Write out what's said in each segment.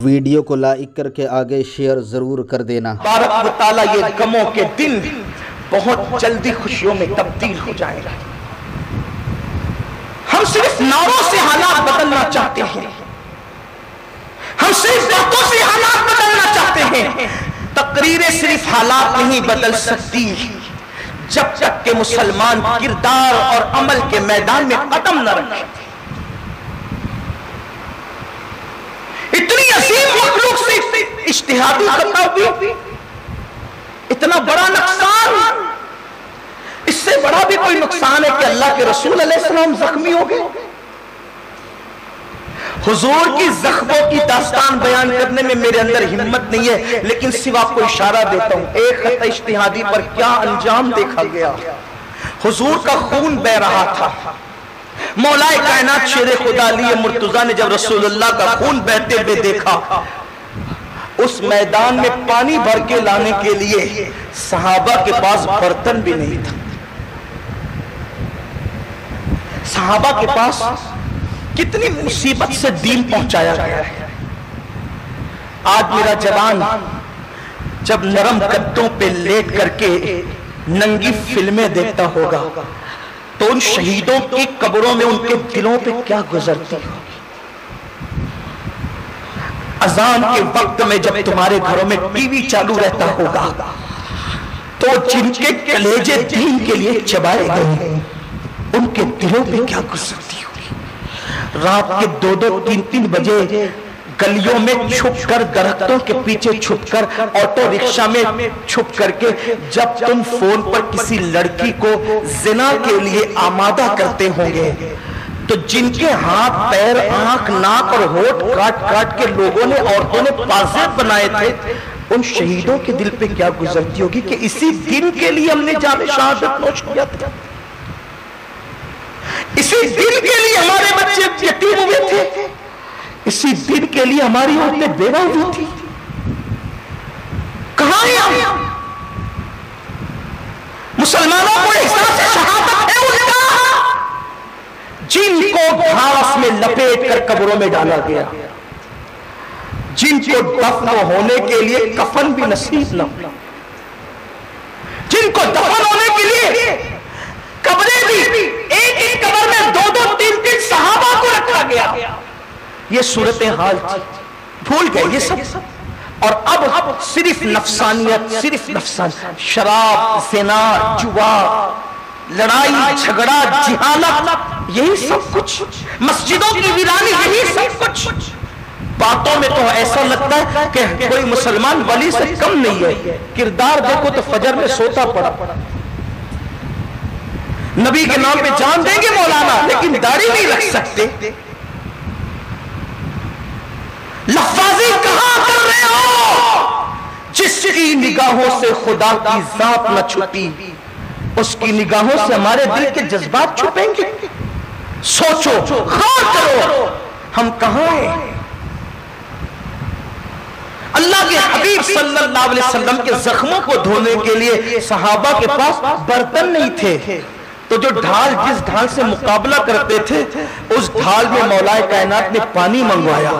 Video کو like کر کے آگے شیئر ضرور کر دینا۔ تبارک و تعالیٰ یہ غموں کے دن بہت جلدی خوشیوں میں تبدیل ہو جائے گا۔ ہم صرف نعروں سے حالات بدلنا چاہتے ہیں، ہم صرف باتوں سے حالات بدلنا چاہتے ہیں۔ تقریریں صرف حالات نہیں بدل سکتی جب تک کہ مسلمان کردار اور عمل کے میدان میں قدم نہ رکھے۔ اتنی عظیم مخلوق سے اجتہادی خطا ہوئی، اتنا بڑا نقصان، اس سے بڑا بھی کوئی نقصان ہے کہ اللہ کے رسول علیہ السلام زخمی ہو گئے۔ حضور کی زخموں کی داستان بیان کرنے میں میرے اندر ہمت نہیں ہے، لیکن صرف آپ کو اشارہ دیتا ہوں ایک خطا اجتہادی پر کیا انجام دیکھا گیا۔ حضور کا خون بہ رہا تھا، مولا کائنات شیر خدا علی مرتضیٰ نے جب رسول اللہ کا خون بہتے ہوئے دیکھا، اس میدان میں پانی بھر کے لانے کے لیے صحابہ کے پاس برتن بھی نہیں تھا۔ صحابہ کے پاس کتنی مصیبت سے دین پہنچایا گیا ہے۔ آج میرا جوان جب نرم گدوں پہ لیٹ کر کے ننگی فلمیں دیکھتا ہوگا تو ان شہیدوں کی قبروں میں ان کے دلوں پہ کیا گزرتی ہوگی۔ اذان کے وقت میں جب تمہارے گھروں میں ٹی وی چالو رہتا ہوگا تو جن کے کلیجے دین کے لیے چبائے گئے ان کے دلوں پہ کیا گزرتی ہوگی۔ رات کے 2-3 بجے گلیوں میں چھپ کر، درختوں کے پیچھے چھپ کر، آٹو رکشہ میں چھپ کر کے جب تم فون پر کسی لڑکی کو زنا کے لیے آمادہ کرتے ہوں گے تو جن کے ہاتھ پیر آنکھ ناک اور ہونٹ کاٹ کاٹ کے لوگوں نے، عورتوں نے پازیب بنائے تھے، ان شہیدوں کے دل پہ کیا گزرتی ہوگی کہ اسی دن کے لیے ہم نے جام شہادت نوش کیا تھا، اسی دن کے لیے ہمارے بچے یتیم ہوئے تھے، اسی دن کے لیے ہماری عورتیں بیوہ ہوئی تھی۔ کہاں ہیں ہم؟ مسلمانوں کو احساس شہادت ہے ان کا جن کو گھاس میں لپیٹ کر قبروں میں ڈالا گیا، جن کو دفن ہونے کے لیے کفن بھی نصیب نہ ہوا، جن کو دفن ہونے کے لیے قبریں بھی ایک قبر میں 2-3 صحابہ کو رکھا گیا۔ یہ صورتحال تھی، بھول گئے یہ سب، اور اب صرف نفسانیت، صرف نفسانیت، شراب، زنا، جوا، لڑائی جھگڑا، جہالت، یہی سب کچھ، مسجدوں کی ویرانی، یہی سب کچھ۔ باتوں میں تو ایسا لگتا ہے کہ کوئی مسلمان ولی سے کم نہیں ہے، کردار دیکھو تو فجر میں سوتا پڑا، نبی کے نام پہ جان دیں گے مولانا لیکن داڑھی نہیں رکھ سکتے۔ لفاظی کہاں کر رہے ہو؟ جس کی نگاہوں سے خدا کی ذات نہ چھپی اس کی نگاہوں سے ہمارے دل کے جذبات چھپیں گے۔ سوچو، غور کرو، ہم کہاں ہیں؟ اللہ کے حبیب صلی اللہ علیہ وسلم کے زخموں کو دھونے کے لیے صحابہ کے پاس برتن نہیں تھے، تو جو ڈھال جس ڈھال سے مقابلہ کرتے تھے اس ڈھال میں مولا کائنات نے پانی منگوایا،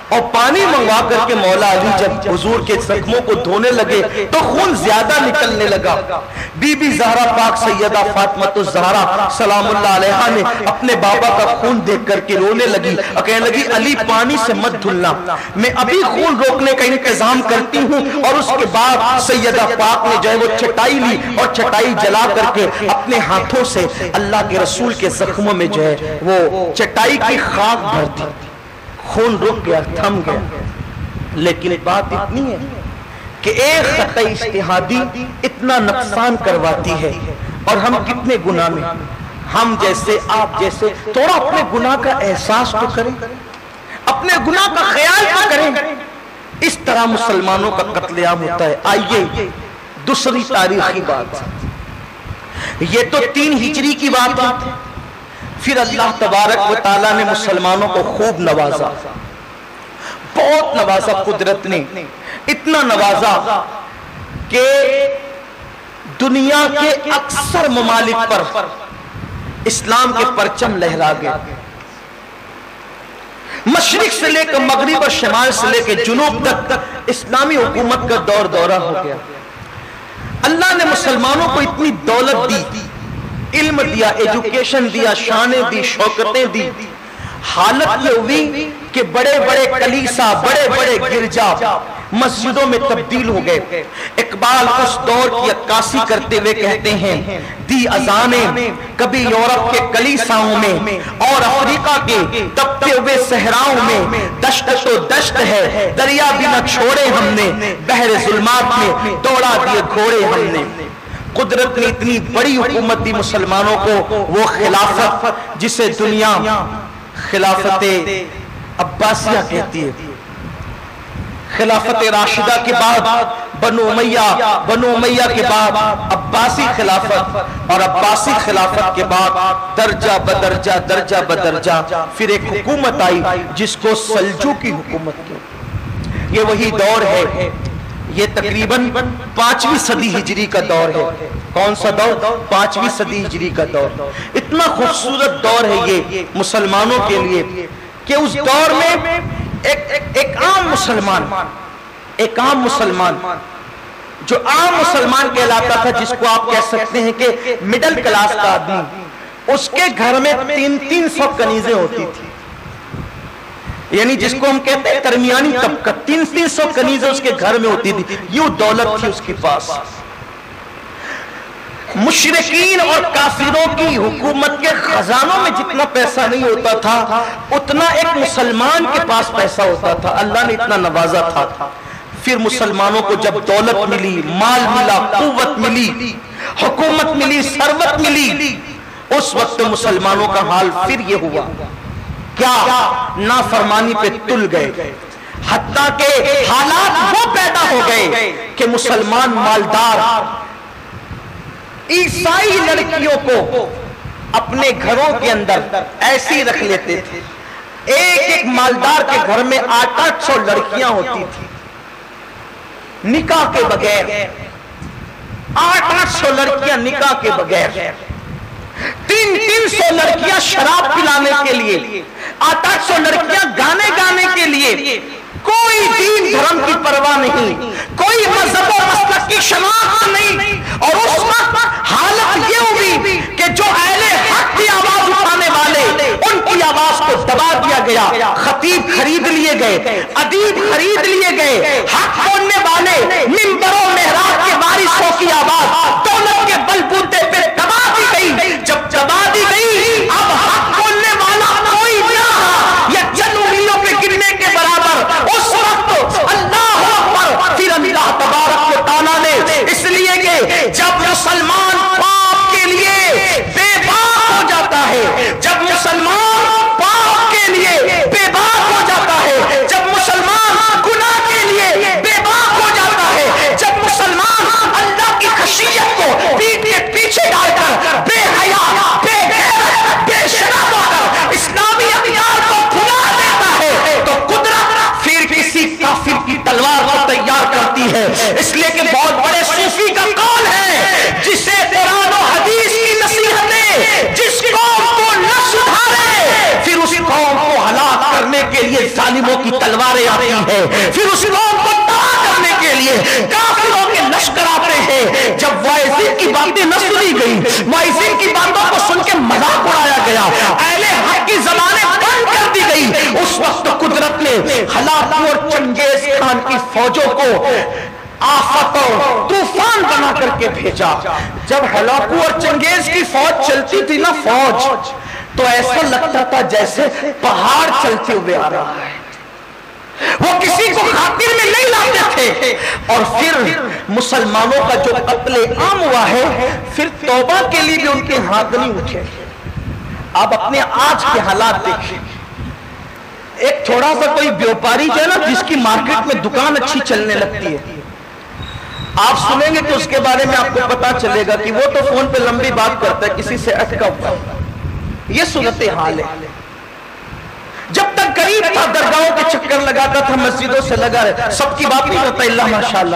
اور پانی منگوا کر کے مولا علی جب حضور کے زخموں کو دھونے لگے تو خون زیادہ نکلنے لگا۔ بی بی زہرا پاک سیدہ فاطمہ الزہرا سلام اللہ علیہا نے اپنے بابا کا خون دیکھ کر کے رونے لگی اور کہنے لگی علی پانی سے مت دھلنا، میں ابھی خون روکنے کا انتظام کرتی ہوں۔ اور اس کے بعد سیدہ پاک نے جو ہے وہ چٹائی لی اور چٹائی جلا کر کے اپنے ہاتھوں سے اللہ کے رسول کے زخموں میں جو ہے وہ چٹائی کی خاک بھر دی، خون رک گیا، تھم گیا۔ لیکن بات اتنی ہے کہ ایک خطا اجتہادی اتنا نقصان کرواتی ہے، اور ہم کتنے گناہ میں، ہم جیسے آپ جیسے تھوڑا اپنے گناہ کا احساس تو کریں، اپنے گناہ کا خیال تو کریں۔ اس طرح مسلمانوں کا قتل عام ہوتا ہے۔ آئیے دوسری تاریخی بات، یہ تو 3 ہجری کی بات ہے، پھر اللہ تبارک و تعالیٰ نے مسلمانوں کو خوب نوازا، بہت نوازا، قدرت نے اتنا نوازا کہ دنیا کے اکثر ممالک پر اسلام کے پرچم لہرا گئے۔ مشرق سے لے کر مغرب اور شمال سے لے کر جنوب تک اسلامی حکومت کا دور دورہ ہو گیا. اللہ نے مسلمانوں کو اتنی دولت دی، علم دیا، ایجوکیشن دیا، شانیں دی، شوکتیں دی. حالت یہ ہوئی کہ بڑے بڑے کلیسا، بڑے بڑے گرجا مسجدوں میں تبدیل ہو گئے. اقبال اس دور کی عکاسی کرتے ہوئے کہتے ہیں دی اذانیں کبھی یورپ کے کلیساؤں میں اور افریقہ کے تپتے ہوئے صحراؤں میں، دشت تو دشت ہے دریا بھی نہ چھوڑے ہم نے، بحر ظلمات میں دوڑا دیے گھوڑے ہم نے. قدرت نے اتنی بڑی حکومت دی مسلمانوں کو، وہ خلافت جسے دنیا خلافت عباسیہ کہتی ہے. خلافت راشدہ کے بعد بنو امیہ کے بعد عباسی خلافت، اور عباسی خلافت کے بعد درجہ بدرجہ درجہ بدرجہ پھر ایک حکومت آئی جس کو سلجوقی حکومت کی. یہ وہی دور ہے، یہ تقریباً 5ویں صدی ہجری کا دور ہے. کون سا دور؟ 5ویں صدی ہجری کا دور. اتنا خوبصورت دور ہے یہ مسلمانوں کے لیے کہ اس دور میں ایک عام مسلمان جو عام مسلمان کہلاتا تھا، جس کو آپ کہہ سکتے ہیں کہ مڈل کلاس کا آدمی، اس کے گھر میں 300 کنیزیں ہوتی تھی. یعنی جس کو ہم کہتے ہیں درمیانی طبقہ، 300 کنیزیں اس کے گھر میں ہوتی تھی. یوں دولت تھی اس کے پاس. مشرکین اور کافروں کی حکومت کے خزانوں میں جتنا پیسہ نہیں ہوتا تھا، اتنا ایک مسلمان کے پاس پیسہ ہوتا تھا. اللہ نے اتنا نوازا تھا. پھر مسلمانوں کو جب دولت ملی، مال ملا، قوت ملی، حکومت ملی، ثروت ملی، اس وقت مسلمانوں کا حال پھر یہ ہوا کیا؟ نافرمانی پہ تل گئے. حتیٰ کہ حالات وہ پیدا ہو گئے کہ مسلمان مالدار عیسائی لڑکیوں کو اپنے گھروں کے اندر ایسی رکھ لیتے تھے. ایک مالدار کے گھر میں 800 لڑکیاں ہوتی تھی نکاح کے بغیر. 800 لڑکیاں نکاح کے بغیر. 300 لڑکیاں شراب پلانے کے لیے، 800 لڑکیاں گانے کے لیے. کوئی دین دھرم کی پرواہ نہیں، کوئی مذہب و مسلک کی شناخت نہیں. اور اس وقت حالت یہ ہوئی کہ جو اہل حق کی آواز اٹھانے والے، ان کی آواز کو دبا دیا گیا. خطیب خرید لیے گئے، ادیب خرید لیے گئے. حق بولنے والے، منبر و محراب کے وارثوں کی آواز دولت کے بلبوتے پہ دبا دی گئی. جب دبا دی گئی، اب حق بولنے والا کوئی نہ، یا چند انگلیوں پہ گرنے کے برابر. اس وقت اللہ اکبر. پھر اللہ تبارک و تعالیٰ نے، اس لیے کہ جب مسلمان پاپ کے لیے بے باک ہو جاتا ہے، جب مسلمان پاپ کے لیے بے باک ہو جاتا ہے، جب مسلمان گناہ کے لیے بے باک ہو جاتا ہے، جب مسلمان اللہ کی خشیت کو پیٹ کے پیچھے ڈال کر بے حیا، بے غیرت، بے شرم ہو کر اسلامی اقدار کو بھلا دیتا ہے، تو قدرت پھر کسی کافر کی تلوار کو تیار کرتی ہے. اس لیے کہ بہت بڑے صوفی کا قول ہے، جسے قرآن و حدیث کی نصیحتیں جس قوم کو نہ سدھارے، پھر اس قوم کو ہلاک کرنے کے لیے ظالموں کی تلواریں آتی ہیں. پھر اس قوم کو تباہ کرنے کے لیے کافروں کے لشکر آتے ہیں. جب واعظین کی باتیں نہ سنی گئی، واعظین کی باتوں کو سن کے مذاق اڑایا گیا، اہل حق کی زبانیں بند کر دی گئی، اس وقت قدرت نے ہلاکو اور چنگیز خان کی فوجوں کو آفت اور طوفان بنا کر کے بھیجا. جب ہلاکو اور چنگیز کی فوج چلتی تھی نا، فوج، تو ایسا لگتا تھا جیسے پہاڑ چلتے ہوئے آ رہا ہے. وہ کسی کو خاطر میں نہیں لاتے تھے. اور پھر مسلمانوں کا جو قتل عام ہوا ہے، پھر توبہ کے لیے بھی ان کے ہاتھ نہیں اٹھے. آپ اپنے آج کے حالات دیکھیں. ایک تھوڑا سا کوئی بیوپاری جو ہے نا، جس کی مارکیٹ میں دکان اچھی چلنے لگتی ہے، آپ سنیں گے کہ اس کے بارے میں آپ کو پتا چلے گا کہ وہ تو فون پہ لمبی بات کرتا ہے، کسی سے اٹکا ہوا. یہ صورتحال ہے. جب تک غریب تھا درگاہوں کے چکر لگاتا تھا، مسجدوں سے لگا رہتا، سب کی بات نہیں کرتا اللہ ماشاءاللہ.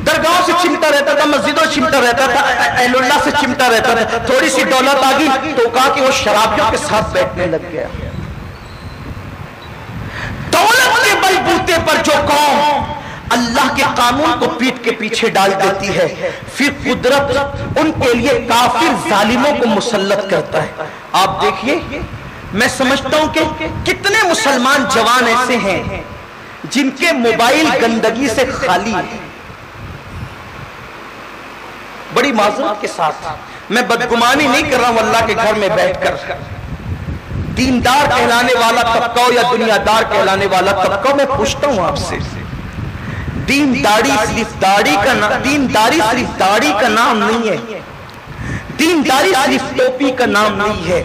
درگاہوں سے چمٹا رہتا تھا، مسجدوں سے چمٹا رہتا تھا، اہل اللہ سے چمٹا رہتا تھا. تھوڑی سی دولت آ گئی تو کہا کہ وہ شرابیوں کے ساتھ بیٹھنے لگ گیا. دولت کے بلبوتے پر جو قوم اللہ کے قانون کو پیٹ کے پیچھے ڈال دیتی ہے، پھر قدرت ان کے لیے کافر ظالموں کو مسلط کرتا ہے۔ آپ دیکھیے، میں سمجھتا ہوں کہ کتنے مسلمان جوان ایسے ہیں جن کے موبائل گندگی سے خالی ہے۔ بڑی معذرت کے ساتھ میں بدگمانی نہیں کر رہا ہوں اللہ کے گھر میں بیٹھ کر، دیندار کہلانے والا طبقہ ہو یا دنیا دار کہلانے والا طبقہ، میں پوچھتا ہوں آپ سے، دینداری صرف داڑھی کا نام نہیں ہے، دینداری صرف ٹوپی کا نام نہیں ہے۔